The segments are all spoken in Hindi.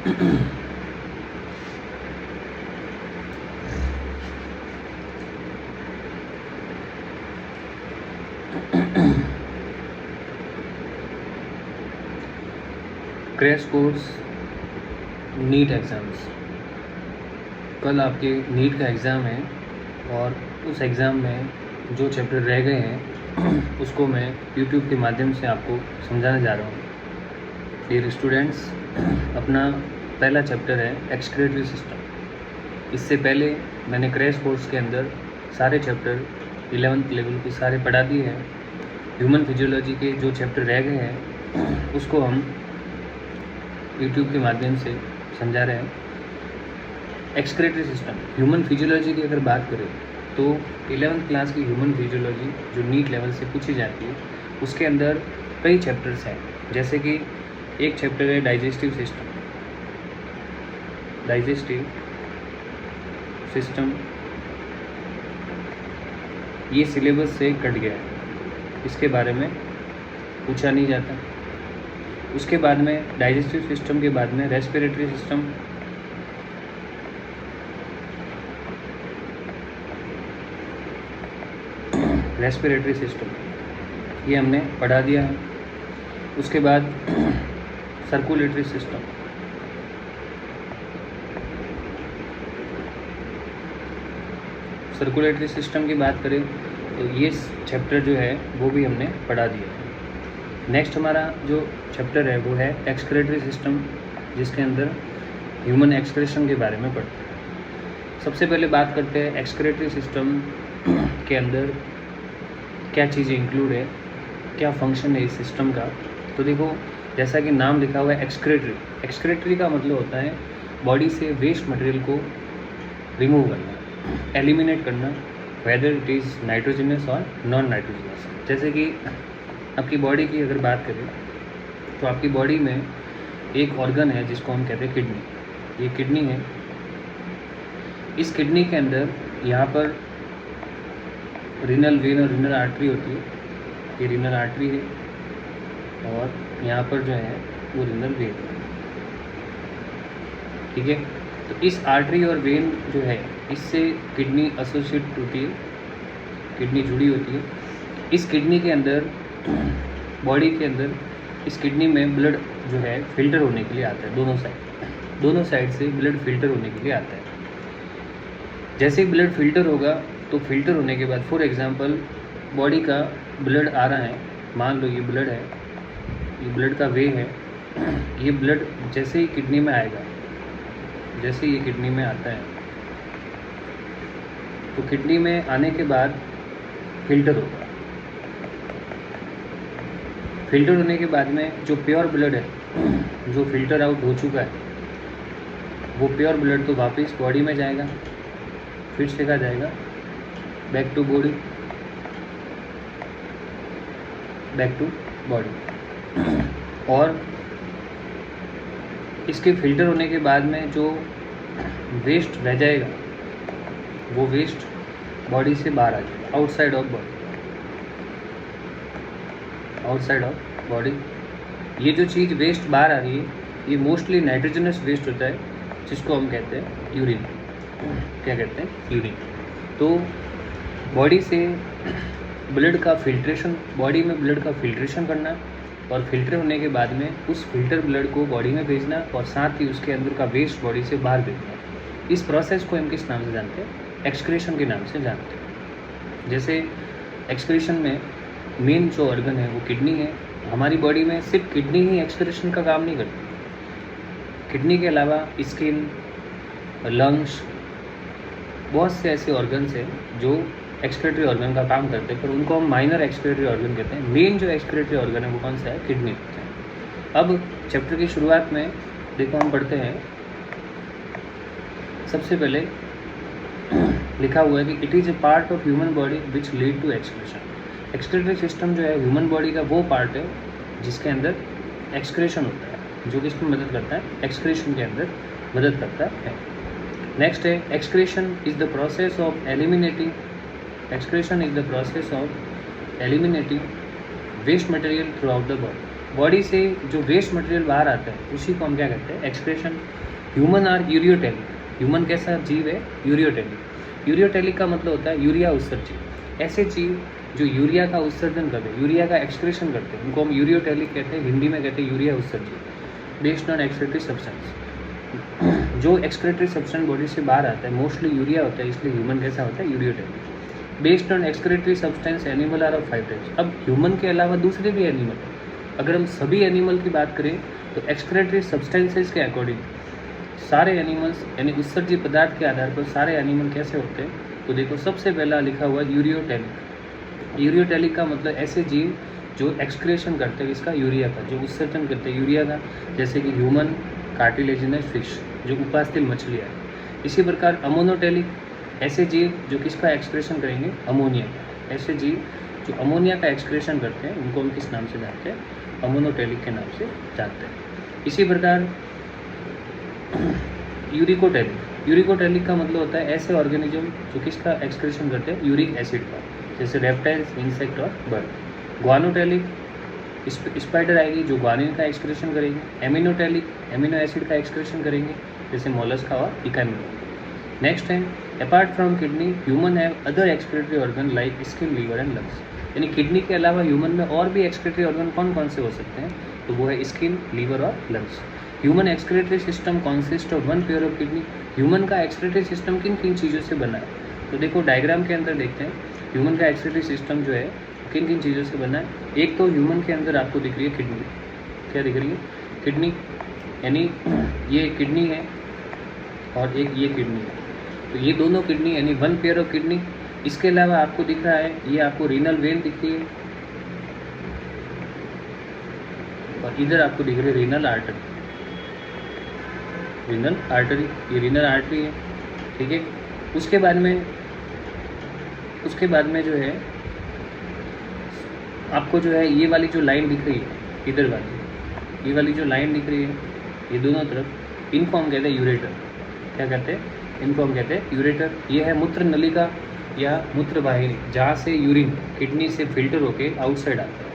Crash course NEET exams. कल आपके नीट का एग्ज़ाम है और उस एग्ज़ाम में जो चैप्टर रह गए हैं उसको मैं यूट्यूब के माध्यम से आपको समझाने जा रहा हूँ। डियर स्टूडेंट्स, अपना पहला चैप्टर है एक्सक्रीटरी सिस्टम। इससे पहले मैंने क्रैश कोर्स के अंदर सारे चैप्टर 11th लेवल के सारे पढ़ा दिए हैं। ह्यूमन फिजियोलॉजी के जो चैप्टर रह गए हैं उसको हम यूट्यूब के माध्यम से समझा रहे हैं। एक्सक्रीटरी सिस्टम, ह्यूमन फिजियोलॉजी की अगर बात करें तो 11th क्लास की ह्यूमन फिजियोलॉजी जो नीट लेवल से पूछी जाती है उसके अंदर कई चैप्टर्स हैं। जैसे कि एक चैप्टर है डाइजेस्टिव सिस्टम। डाइजेस्टिव सिस्टम ये सिलेबस से कट गया है, इसके बारे में पूछा नहीं जाता। उसके बाद में डाइजेस्टिव सिस्टम के बाद में रेस्पिरेटरी सिस्टम, रेस्पिरेटरी सिस्टम ये हमने पढ़ा दिया है। उसके बाद सर्कुलेटरी सिस्टम, सर्कुलेटरी सिस्टम की बात करें तो ये चैप्टर जो है वो भी हमने पढ़ा दिया है। नेक्स्ट हमारा जो चैप्टर है वो है एक्सक्रीटरी सिस्टम, जिसके अंदर ह्यूमन एक्सक्रीशन के बारे में पढ़ते हैं। सबसे पहले बात करते हैं एक्सक्रीटरी सिस्टम के अंदर क्या चीज़ें इंक्लूड है, क्या फंक्शन है इस सिस्टम का। तो देखो, जैसा कि नाम लिखा हुआ है एक्सक्रीटरी। एक्सक्रीटरी का मतलब होता है बॉडी से वेस्ट मटेरियल को रिमूव करना, एलिमिनेट करना, वेदर इट इज़ नाइट्रोजनस और नॉन नाइट्रोजनस। जैसे कि आपकी बॉडी की अगर बात करें तो आपकी बॉडी में एक ऑर्गन है जिसको हम कहते हैं किडनी। ये किडनी है। इस किडनी के अंदर यहाँ पर रीनल वेन और रीनल आर्टरी होती है। ये रीनल आर्टरी है और यहाँ पर जो है वो रीनल वेन, ठीक है। तो इस आर्टरी और वेन जो है इससे किडनी एसोसिएट होती है, किडनी जुड़ी होती है। इस किडनी के अंदर, बॉडी के अंदर, इस किडनी में ब्लड जो है फिल्टर होने के लिए आता है। दोनों साइड से ब्लड फिल्टर होने के लिए आता है। जैसे ही ब्लड फिल्टर होगा तो फिल्टर होने के बाद, फॉर एग्जांपल बॉडी का ब्लड आ रहा है, मान लो ये ब्लड है, ये ब्लड का वे है। ये ब्लड जैसे ही किडनी में आएगा, जैसे ये किडनी में आता है तो किडनी में आने के बाद फिल्टर होगा। फिल्टर होने के बाद में जो प्योर ब्लड है, जो फिल्टर आउट हो चुका है, वो प्योर ब्लड तो वापस बॉडी में जाएगा, फिर से कहा जाएगा back to body, back to body. और इसके फिल्टर होने के बाद में जो वेस्ट रह जाएगा वो वेस्ट बॉडी से बाहर आ जाएगा, outside of body, outside of body. ये जो चीज़ वेस्ट बाहर आ रही है ये मोस्टली नाइट्रोजनस वेस्ट होता है, जिसको हम कहते हैं यूरिन। क्या कहते हैं? यूरिन। तो बॉडी से ब्लड का फिल्ट्रेशन, बॉडी में ब्लड का फिल्ट्रेशन करना और फिल्टर होने के बाद में उस फिल्टर ब्लड को बॉडी में भेजना और साथ ही उसके अंदर का वेस्ट बॉडी से बाहर भेजना। इस प्रोसेस को हम किस नाम से जानते हैं? एक्सक्रीशन के नाम से जानते हैं। जैसे एक्सक्रीशन में मेन जो ऑर्गन है वो किडनी है। हमारी बॉडी में सिर्फ किडनी ही एक्सक्रीशन का काम नहीं करती। किडनी के अलावा स्किन, लंग्स, बहुत से ऐसे ऑर्गन्स हैं जो एक्सक्रीटरी ऑर्गन का काम करते हैं, पर उनको हम माइनर एक्सक्रीटरी ऑर्गन कहते हैं। मेन जो एक्सक्रीटरी ऑर्गन है वो कौन सा है? किडनी होता है। अब चैप्टर की शुरुआत में देखो हम पढ़ते हैं। सबसे पहले लिखा हुआ है कि it is a part of human body which lead to excretion. Excretory system जो है ह्यूमन बॉडी का वो पार्ट है जिसके अंदर एक्सक्रीशन होता है, जो कि इसमें मदद करता है, एक्सक्रीशन के अंदर मदद करता है। नेक्स्ट है excretion is the process of eliminating, excretion is the process of eliminating waste material throughout the body. Body से जो वेस्ट मटेरियल बाहर आता है उसी को हम क्या कहते हैं, excretion. Human are ureotelic, human कैसा जीव है, यूरियोटेलिक। यूरियोटेलिक का मतलब होता है यूरिया उत्सर्जित। ऐसे जीव जो यूरिया का उत्सर्जन करते हैं, यूरिया का एक्सक्रेशन करते हैं, उनको हम यूरियोटेलिक कहते हैं, हिंदी में कहते हैं यूरिया उत्सर्जित। बेस्ड ऑन एक्सक्रेटरी सब्सटेंस, जो एक्सक्रेटरी सब्सटेंस बॉडी से बाहर आता है मोस्टली यूरिया होता है, इसलिए ह्यूमन कैसा होता है, ureotelic. Based on excretory substance animal are of 5 types. अब ह्यूमन के अलावा दूसरे भी एनिमल है, अगर हम सभी एनिमल की बात करें तो एक्सक्रेटरी सब्सटेंसेस के अकॉर्डिंग सारे एनिमल्स यानी उत्सर्जित पदार्थ के आधार पर सारे एनिमल कैसे होते हैं, तो देखो सबसे पहला लिखा हुआ है यूरियोटेलिक। यूरियोटेलिक का मतलब ऐसे जीव जो एक्सक्रेशन करते हैं इसका यूरिया का, जो उत्सर्जन करते हैं यूरिया का, जैसे कि ह्यूमन, कार्टिलेजिनस फिश जो उपास्थल मछलियाँ है। इसी प्रकार अमोनोटेलिक, ऐसे जीव जो किसका एक्सक्रेशन करेंगे, अमोनिया का। ऐसे जीव जो अमोनिया का एक्सक्रेशन करते हैं उनको हम किस नाम से जानते हैं, अमोनोटेलिक के नाम से जानते हैं। इसी प्रकार यूरिकोटेलिक, यूरिकोटेलिक का मतलब होता है ऐसे ऑर्गेनिज्म जो किसका एक्सक्रेशन करते हैं, यूरिक एसिड का, जैसे रेप्टाइल्स, इंसेक्ट और बर्ड। ग्वानोटेलिक, स्पाइडर आएगी जो ग्वानिन का एक्सक्रेशन करेंगे। एमिनोटेलिक, एमिनो एसिड का एक्सक्रेशन करेंगे, जैसे मोलस्का और इकामिनो। नेक्स्ट है apart from kidney human have other excretory organ like skin, liver and lungs. यानी किडनी के अलावा ह्यूमन में और भी एक्सक्रेटरी ऑर्गन कौन कौन से हो सकते हैं, तो वो है स्किन, लीवर और lungs. Human excretory system consist of 1 pair of kidney. Human का एक्सक्रेटरी सिस्टम किन किन चीज़ों से बना है, तो देखो डायग्राम के अंदर देखते हैं ह्यूमन का एक्सक्रेटरी सिस्टम जो है किन किन चीज़ों से बना है। एक तो ह्यूमन के अंदर आपको दिख रही है किडनी, क्या दिख रही है, किडनी, यानी ये किडनी है और एक ये किडनी है, तो ये दोनों किडनी यानी 1 पेयर ऑफ किडनी। इसके अलावा आपको दिख रहा है ये आपको रीनल वेन दिख रही है और इधर आपको दिख रही है रीनल आर्टरी, रीनल आर्टरी, ये रीनल आर्टरी है, ठीक है। उसके बाद में जो है आपको जो है ये वाली जो लाइन दिख रही है, इधर वाली ये वाली जो लाइन दिख रही है ये दोनों तरफ, इनको हम कहते हैं यूरेटर। क्या कहते हैं, इनको हम कहते हैं यूरेटर। ये है मूत्र नलिका या मूत्र वाहिनी, जहाँ से यूरिन किडनी से फिल्टर होके आउटसाइड आता है।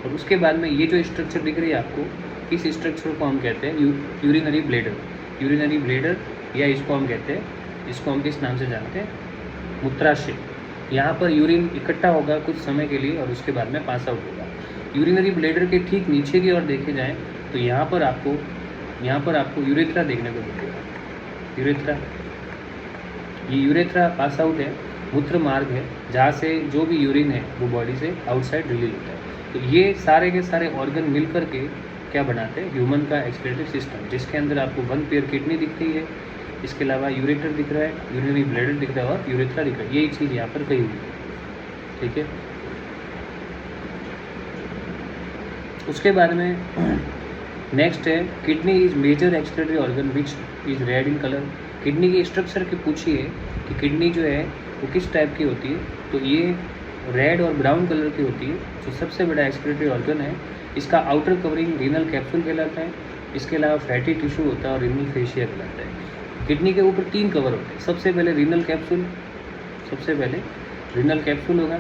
और उसके बाद में ये जो स्ट्रक्चर दिख रही है आपको, इस स्ट्रक्चर को हम कहते हैं यूरिनरी ब्लेडर। यूरिनरी ब्लेडर या इसको हम कहते हैं, इसको हम किस नाम से जानते हैं, मूत्राशय। यहाँ पर यूरिन इकट्ठा होगा कुछ समय के लिए और उसके बाद में पास आउट होगा। यूरिनरी ब्लेडर के ठीक नीचे की ओर देखे जाएँ तो यहाँ पर आपको यूरेथ्रा देखने को मिलेगा। यूरेथ्रा, ये यूरेथ्रा पास आउट है, मूत्र मार्ग है जहाँ से जो भी यूरिन है वो बॉडी से आउटसाइड रिलीज होता है। तो ये सारे के सारे ऑर्गन मिल कर के क्या बनाते हैं, ह्यूमन का एक्सक्रेटरी सिस्टम, जिसके अंदर आपको 1 पेयर किडनी दिख रही है, इसके अलावा यूरेटर दिख रहा है, यूरिनरी ब्लैडर दिख रहा है और यूरेथ्रा दिख रहा है। यही चीज़ यहाँ पर कही हुई है, ठीक है। उसके बाद में नेक्स्ट है kidney is major excretory organ which is red in colour. Kidney के स्ट्रक्चर की पूछिए कि किडनी जो है वो किस टाइप की होती है, तो ये रेड और ब्राउन कलर की होती है। जो सबसे बड़ा एक्सक्रेटरी ऑर्गन है, इसका आउटर कवरिंग रीनल कैप्सूल कहलाता है। इसके अलावा फैटी टिश्यू होता है और रीनल फेशिया कहलाता है। किडनी के ऊपर 3 कवर होते हैं। सबसे पहले रीनल कैप्सूल होगा,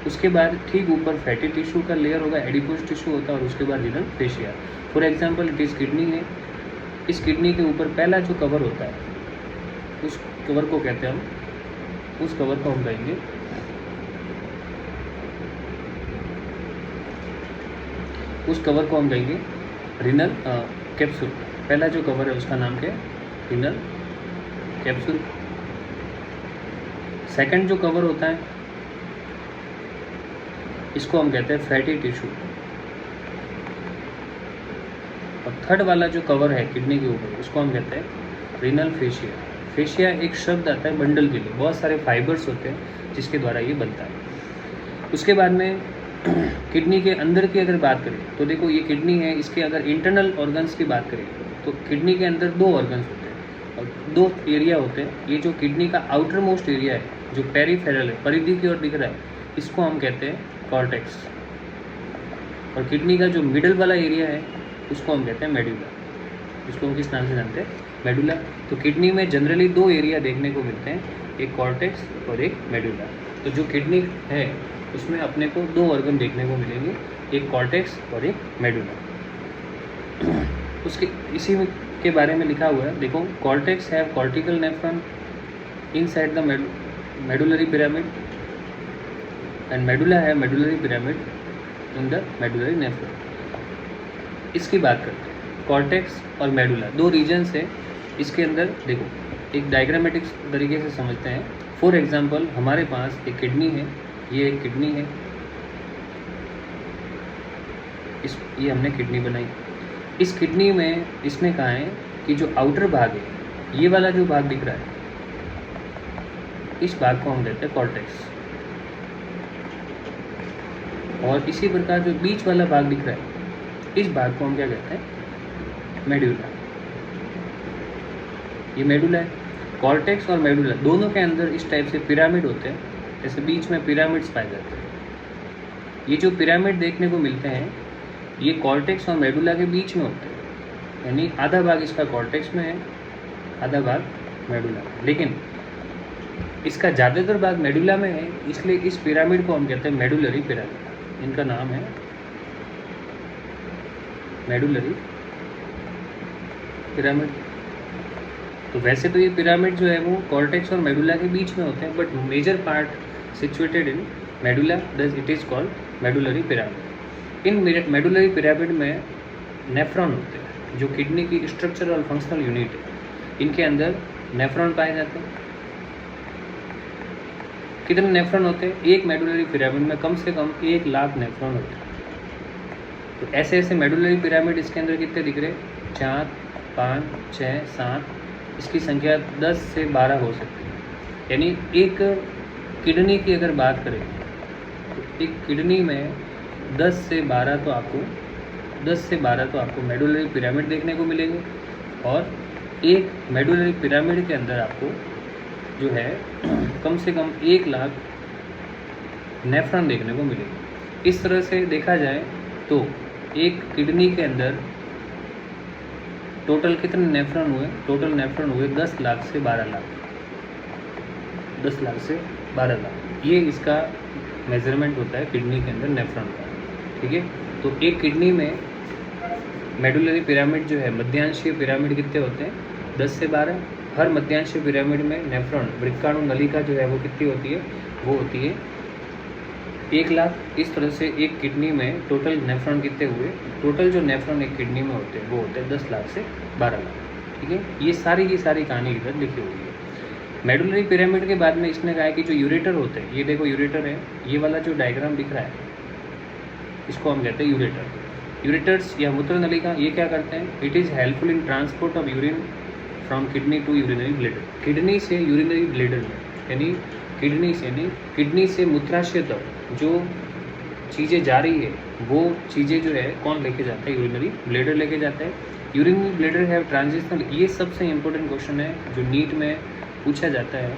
उसके बाद ठीक ऊपर फैटी टिश्यू का लेयर होगा, एडिपोज टिश्यू होता है और उसके बाद रीनल फेशिया। फॉर एग्जाम्पल इस किडनी है, इस किडनी के ऊपर पहला जो कवर होता है उस कवर को कहते हैं हम, उस कवर को हम कहेंगे रीनल कैप्सूल। पहला जो कवर है उसका नाम क्या है, रीनल कैप्सूल। सेकंड जो कवर होता है इसको हम कहते हैं फैटी टिश्यू। और थर्ड वाला जो कवर है किडनी के ऊपर उसको हम कहते हैं रीनल फेशिया। फेशिया एक शब्द आता है बंडल के लिए, बहुत सारे फाइबर्स होते हैं जिसके द्वारा ये बनता है। उसके बाद में किडनी के अंदर की अगर बात करें तो देखो ये किडनी है, इसके अगर इंटरनल ऑर्गन्स की बात करें तो किडनी के अंदर 2 ऑर्गन्स होते हैं और 2 एरिया होते हैं। ये जो किडनी का आउटर मोस्ट एरिया है, जो पेरीफेरल है, परिधि की ओर दिख रहा है, इसको हम कहते हैं कॉर्टेक्स। और किडनी का जो मिडल वाला एरिया है उसको हम कहते हैं मेडुला। इसको हम किस नाम से जानते हैं, मेडुला। तो किडनी में जनरली 2 एरिया देखने को मिलते हैं, एक कॉर्टेक्स और एक मेडुला। तो जो किडनी है उसमें अपने को दो ऑर्गन देखने को मिलेंगे, एक कॉर्टेक्स और एक मेडुला। उसके इसी के बारे में लिखा हुआ है, देखो, cortex have cortical nephron inside the medullary pyramid and medulla है medullary pyramid in the medullary nephron. इसकी बात करते हैं, कॉर्टेक्स और मेडुला दो रीजन्स है इसके अंदर। देखो, एक डायग्रामेटिक तरीके से समझते हैं। फॉर एग्जांपल, हमारे पास एक किडनी है, ये एक किडनी है, ये हमने किडनी बनाई। इस किडनी में इसने कहा है कि जो आउटर भाग है, ये वाला जो भाग दिख रहा है, इस भाग को हम कहते हैं कॉर्टेक्स, और इसी प्रकार जो बीच वाला भाग दिख रहा है, इस भाग को हम क्या कहते हैं, मेडुला। ये मेडुला है। कॉर्टेक्स और मेडुला दोनों के अंदर इस टाइप से पिरामिड होते हैं, जैसे बीच में पिरामिड्स पाए जाते हैं। ये जो पिरामिड देखने को मिलते हैं, ये कॉर्टेक्स और मेडुला के बीच में होते हैं, यानी आधा भाग इसका कॉर्टेक्स में है, आधा भाग मेडुला में। लेकिन इसका ज़्यादातर भाग मेडुला में है, इसलिए इस पिरामिड को हम कहते हैं मेडुलरी पिरामिड। इनका नाम है मेडुलरी पिरामिड। तो वैसे तो ये पिरामिड जो है वो कॉर्टेक्स और मेडुला के बीच में होते हैं, but major part situated in medulla, thus it is called medullary pyramid. In medullary pyramid में नेफ्रॉन होते हैं, जो किडनी की स्ट्रक्चरल और फंक्शनल यूनिट है। इनके अंदर नेफ्रॉन पाए जाते हैं। कितने नेफ्रॉन होते हैं? एक मेडुलरी पिरामिड में कम से कम 1 लाख नेफ्रॉन होते हैं। तो ऐसे ऐसे मेडुलरी पिरामिड इसके अंदर कितने दिख रहे? 4, 5, 6, 7, इसकी संख्या 10 से 12 हो सकती है। यानी एक किडनी की अगर बात करें तो एक किडनी में 10 से 12 तो आपको मेडुलरी पिरामिड देखने को मिलेंगे, और एक मेडुलरी पिरामिड के अंदर आपको जो है कम से कम 1 लाख नेफ्रॉन देखने को मिलेंगे। इस तरह से देखा जाए तो एक किडनी के अंदर टोटल कितने नेफ्रॉन हुए? टोटल नेफ्रॉन हुए 10 लाख से 12 लाख। 10 लाख से 12 लाख, ये इसका मेजरमेंट होता है किडनी के अंदर नेफ्रॉन का। ठीक है, तो एक किडनी में मेडुलरी पिरामिड जो है, मध्यांशीय पिरामिड कितने होते हैं? 10 से 12। हर मध्यांशीय पिरामिड में नेफ्रॉन वृक्काणु नलिका जो है वो कितनी होती है? वो होती है 1 लाख। इस तरह से एक किडनी में टोटल नेफ्रॉन कितने हुए? टोटल जो नेफ्रॉन एक किडनी में होते हैं वो होते हैं 10 लाख से 12 लाख। ठीक है, ये सारी की सारी कहानी इधर लिखी हुई है। मेडुलरी पिरामिड के बाद में इसने कहा है कि जो यूरेटर होते हैं, ये देखो यूरेटर है, ये वाला जो डायग्राम दिख रहा है इसको हम कहते हैं यूरेटर। यूरेटर्स या मूत्र नलिका, ये क्या करते हैं? It is helpful in transport of urine from kidney to urinary bladder. Kidney से यूरिनरी ब्लैडर में, यानी किडनी से मूत्राशय तक जो चीज़ें जा रही है वो चीज़ें जो है कौन लेके जाता है? यूरिनरी ब्लैडर लेके जाता है। यूरिनरी ब्लैडर है ट्रांजिशनल। ये सबसे इंपॉर्टेंट क्वेश्चन है जो नीट में पूछा जाता है,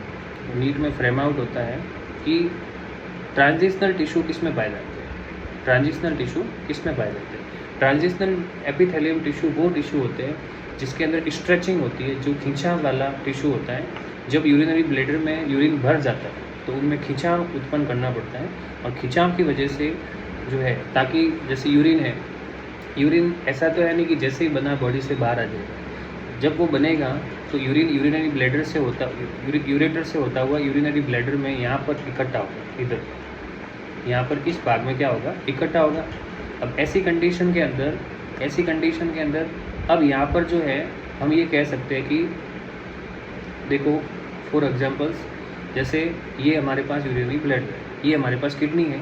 नीट में फ्रेम आउट होता है कि ट्रांजिशनल टिश्यू किस में पाए जाते हैं? ट्रांजिशनल टिश्यू किस में पाए जाते हैं? ट्रांजिशनल एपिथेलियम टिश्यू वो टिश्यू होते हैं जिसके अंदर स्ट्रेचिंग होती है, जो खिंचाव वाला टिश्यू होता है। जब यूरिनरी ब्लैडर में यूरिन भर जाता है तो उनमें खिंचाव उत्पन्न करना पड़ता है, और खिंचाव की वजह से जो है, ताकि जैसे यूरिन है, यूरिन ऐसा तो है नहीं कि जैसे ही बना बॉडी से बाहर आ जाएगा। जब वो बनेगा तो यूरिनरी ब्लैडर से होता यूरेटर से होता हुआ यूरिनरी ब्लैडर में यहाँ पर इकट्ठा होगा, इधर यहाँ पर इस भाग में क्या होगा? इकट्ठा होगा। अब ऐसी कंडीशन के अंदर अब यहाँ पर जो है हम ये कह सकते हैं कि देखो, फॉर एग्जांपल्स, जैसे ये हमारे पास यूरिनरी ब्लैडर है, ये हमारे पास किडनी है।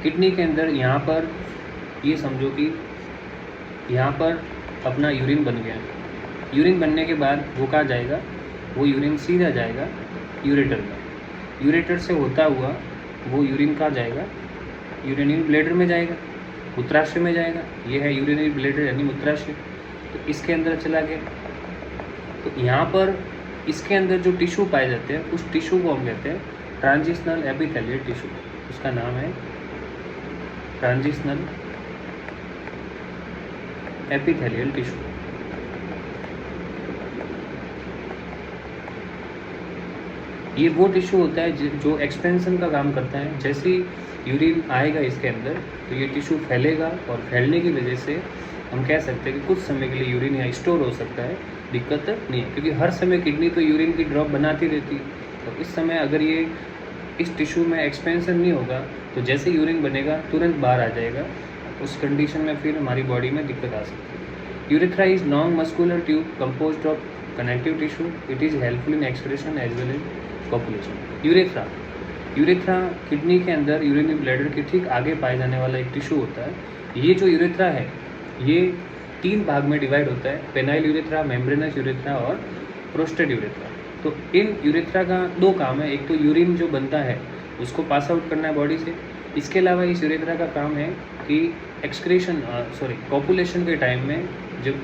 किडनी के अंदर यहाँ पर ये समझो कि यहाँ पर अपना यूरिन बन गया। यूरिन बनने के बाद वो कहाँ जाएगा? वो यूरिन सीधा जाएगा यूरेटर में। यूरेटर से होता हुआ वो यूरिन कहाँ जाएगा? यूरिनरी ब्लैडर में जाएगा, मूत्राशय में जाएगा। ये है यूरिनरी ब्लैडर यानी मूत्राशय। तो इसके अंदर चला गया। तो यहाँ पर इसके अंदर जो टिश्यू पाए जाते हैं उस टिश्यू को हम कहते हैं ट्रांजिशनल एपिथेलियल टिश्यू। उसका नाम है ट्रांजिशनल एपिथेलियल टिश्यू। ये वो टिश्यू होता है जो एक्सपेंशन का काम करता है। जैसे ही यूरिन आएगा इसके अंदर तो ये टिश्यू फैलेगा और फैलने की वजह से हम कह सकते हैं कि कुछ समय के लिए यूरिन यहाँ स्टोर हो सकता है, दिक्कत नहीं है, क्योंकि हर समय किडनी तो यूरिन की ड्रॉप बनाती रहती है। तो इस समय अगर ये इस टिश्यू में एक्सपेंशन नहीं होगा तो जैसे यूरिन बनेगा तुरंत बाहर आ जाएगा। उस कंडीशन में फिर हमारी बॉडी में दिक्कत आ सकती है। Urethra is non muscular tube composed of connective tissue. It is helpful in excretion as well as population. Urethra kidney के अंदर यूरिनरी ब्लैडर के ठीक आगे पाए जाने वाला एक टिश्यू होता है। ये जो यूरेथ्रा है ये 3 भाग में डिवाइड होता है, पेनाइल यूरेथ्रा, मेम्ब्रेनस यूरेथ्रा और प्रोस्टेट यूरेथ्रा। तो इन यूरेथ्रा का 2 काम है, एक तो यूरिन जो बनता है उसको पास आउट करना है बॉडी से। इसके अलावा इस यूरेथ्रा का काम है कि कॉपुलेशन के टाइम में जब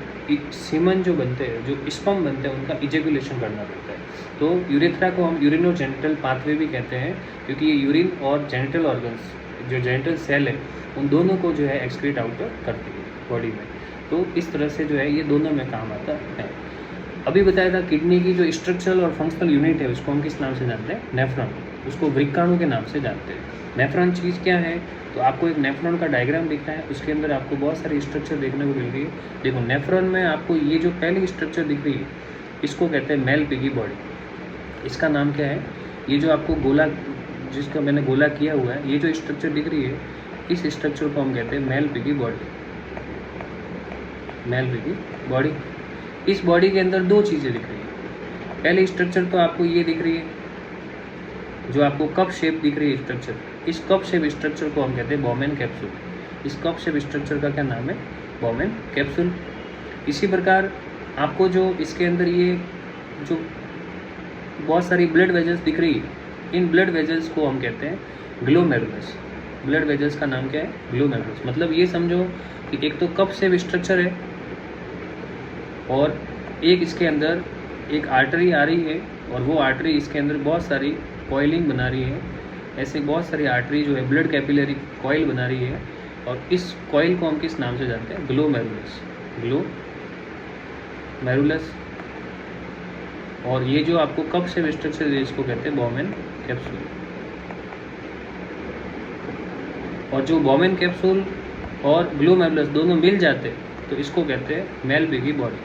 सीमन जो बनते हैं, जो स्पर्म बनते हैं, उनका इजेकुलेशन करना पड़ता है। तो यूरेथ्रा को हम यूरिनो जेनिटल पाथवे भी कहते हैं, क्योंकि ये यूरिन और जेनिटल ऑर्गन्स, जो जेनिटल सेल है, उन दोनों को जो है एक्सक्रीट आउट करती है बॉडी में। तो इस तरह से जो है ये दोनों में काम आता है। अभी बताया था किडनी की जो स्ट्रक्चरल और फंक्शनल यूनिट है उसको हम किस नाम से जानते हैं? नेफ्रॉन। उसको वृक्काणु के नाम से जानते हैं। नेफ्रॉन चीज़ क्या है? तो आपको एक नेफ्रॉन का डायग्राम दिख रहा है, उसके अंदर आपको बहुत सारी स्ट्रक्चर देखने को मिल रही है। देखो नेफ्रॉन में आपको ये जो पहली स्ट्रक्चर दिख रही है इसको कहते हैं मेल पिगी बॉडी। इसका नाम क्या है? ये जो आपको गोला, जिसका मैंने गोला किया हुआ है, ये जो स्ट्रक्चर दिख रही है इस स्ट्रक्चर को हम कहते हैं male piggy body. Male piggy body. इस बॉडी के अंदर 2 चीज़ें दिख रही है। पहले स्ट्रक्चर तो आपको ये दिख रही है, जो आपको कप शेप दिख रही है स्ट्रक्चर। इस कप शेप स्ट्रक्चर को हम कहते हैं बॉमेन कैप्सूल। इस कप शेप स्ट्रक्चर का क्या नाम है? Bowman capsule. इसी प्रकार आपको जो इसके अंदर ये जो बहुत सारी ब्लड वेजल्स दिख रही है, इन ब्लड वेजल्स को हम कहते हैं ग्लोमेरुलस। ब्लड वेजल्स का नाम क्या है? ग्लोमेरुलस। मतलब ये समझो कि एक तो कप शेप स्ट्रक्चर है और एक इसके अंदर एक आर्टरी आ रही है और वो आर्टरी इसके अंदर बहुत सारी कॉइलिंग बना रही है। ऐसे बहुत सारी आर्टरी जो है ब्लड कैपिलरी कॉइल बना रही है और इस कॉइल को हम किस नाम से जानते हैं? ग्लोमेरुलस। ग्लोमेरुलस। और ये जो आपको कप शेप स्ट्रक्चर है इसको कहते हैं बॉमेन कैप्सूल। और जो बॉमेन कैप्सूल और ग्लोमेरुलस दोनों मिल जाते हैं तो इसको कहते हैं male piggy body.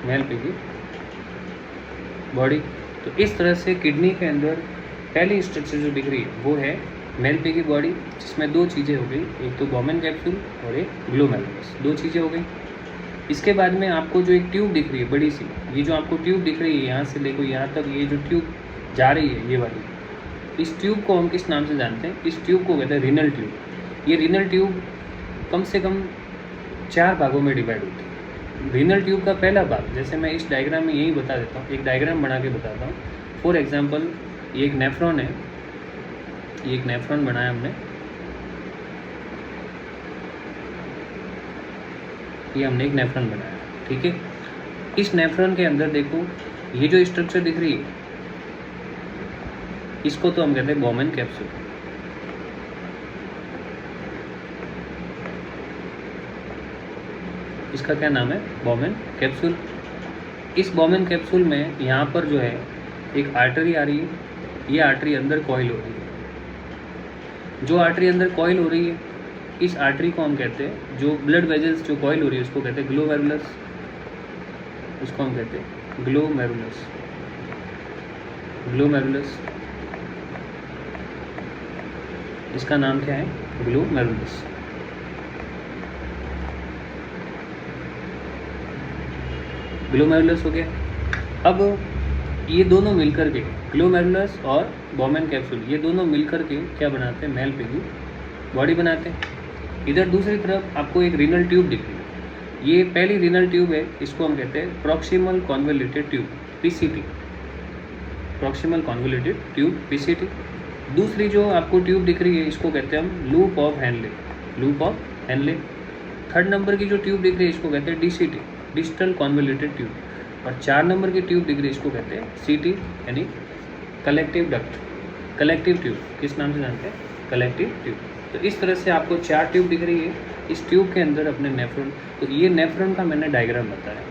Male piggy body. तो इस तरह से किडनी के अंदर पहली स्ट्रक्चर जो दिख रही है वो है मेल पिगी बॉडी, जिसमें 2 चीज़ें हो गई, एक तो बॉमेन कैप्सूल और एक ग्लोमेरुलस। 2 चीज़ें हो गई। इसके बाद में आपको जो एक ट्यूब दिख रही है बड़ी सी, ये जो आपको ट्यूब दिख रही है यहाँ से देखो यहाँ तक, ये जो ट्यूब जा रही है ये वाली, इस ट्यूब को हम किस नाम से जानते हैं? इस ट्यूब को कहते हैं रीनल ट्यूब। ये रीनल ट्यूब कम से कम 4 भागों में डिवाइड होती है। रीनल ट्यूब का पहला भाग, जैसे मैं इस डायग्राम में यही बता देता हूँ, एक डायग्राम बना के बताता हूँ। फॉर एग्जांपल ये एक नेफ्रॉन है, ये एक नेफ्रॉन बनाया हमने, ये हमने एक नेफ्रॉन बनाया, ठीक है। इस नेफ्रॉन के अंदर देखो ये जो स्ट्रक्चर दिख रही है इसको तो हम कहते हैं बॉमेन कैप्सूल। इसका क्या नाम है? Bowman capsule. इस बॉमेन कैप्सूल में यहाँ पर जो है एक आर्टरी आ रही है, ये आर्टरी अंदर कॉइल हो रही है। जो आर्टरी अंदर कॉइल हो रही है इस आर्टरी को हम कहते हैं, जो ब्लड वेजल्स जो कॉइल हो रही है उसको कहते हैं ग्लोमेरुलस। उसको हम कहते हैं ग्लोमेरुलस। ग्लोमेरुलस, इसका नाम क्या है? ग्लोमेरुलस। ग्लोमेरुलस हो गया। अब ये दोनों मिलकर के, ग्लोमेरुलस और बॉमेन कैप्सूल, ये दोनों मिलकर के क्या बनाते हैं? मेल पिगी बॉडी बनाते हैं। इधर दूसरी तरफ आपको एक रीनल ट्यूब दिख रही है। ये पहली रीनल ट्यूब है, इसको हम कहते हैं proximal convoluted tube, PCT. Proximal convoluted tube, PCT. दूसरी जो आपको ट्यूब दिख रही है इसको कहते हैं हम loop of Henle. Loop of Henle. 3rd number की जो ट्यूब दिख रही है इसको कहते हैं डीसीटी, डिजिटल कॉन्वोल्यूटेड ट्यूब। और 4 नंबर की ट्यूब दिख रही है इसको कहते हैं सीटी, यानी कलेक्टिव डक्ट। कलेक्टिव ट्यूब किस नाम से जानते हैं? Collective tube. तो इस तरह से आपको 4 ट्यूब दिख रही है। इस ट्यूब के अंदर अपने नेफ्रॉन, तो ये नेफ्रॉन का मैंने डायग्राम बताया,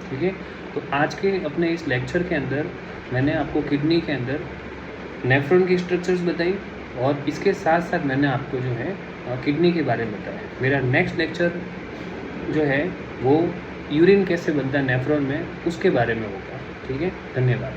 ठीक है। तो आज के अपने इस लेक्चर के अंदर मैंने आपको किडनी के अंदर नेफ्रॉन की स्ट्रक्चर्स बताई और इसके साथ साथ मैंने आपको जो है किडनी के बारे में बताया। मेरा नेक्स्ट लेक्चर जो है वो यूरिन कैसे बनता है नेफ्रॉन में, उसके बारे में होगा। ठीक है, धन्यवाद।